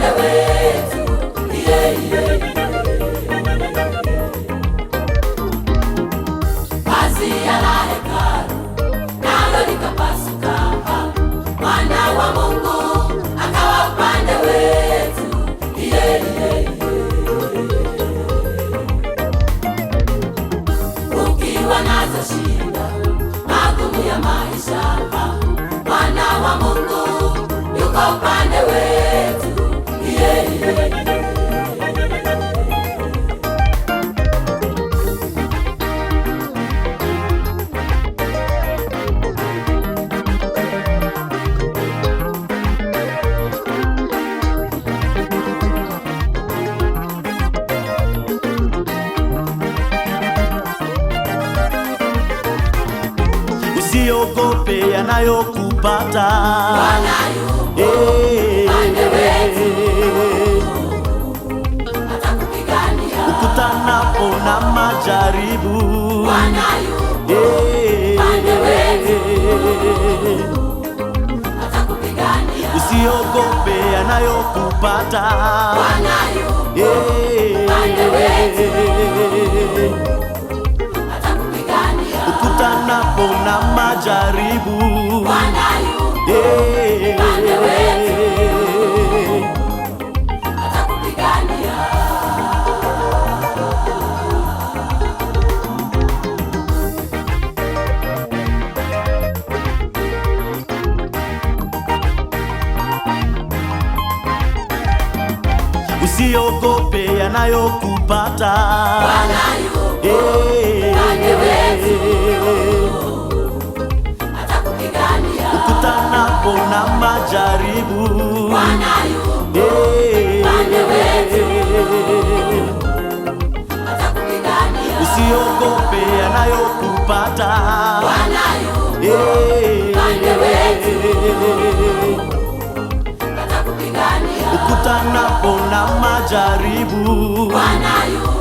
upande wetu. Pazia la hekalu nalo likapasuka, Mwana wa Mungu akawa upande wetu. Ukiwa nazo shida magumu ya maisha, Mwana wa Mungu yuko upande wetu. Usiogope yanayokupata, Bwana yupo upande wetu, atakupigania. ukutanapo na majaribu, Bwana yupo upande wetu, atakupigania. usiogope yanayokupata, Bwana yupo upande wetu, atakupigania. ukutanapo na majaribu, Bwana yupo upande wetu, atakupigania. usiogope yanayokupata, Bwana yupo upande wetu, atakupigania. ukutanapo na majaribu, Bwana yupo upande wetu, atakupigania. usiogope yanayokupata, Bwana yupo upande wetu, atakupigania. ukutanapo na majaribu, Bwana yupo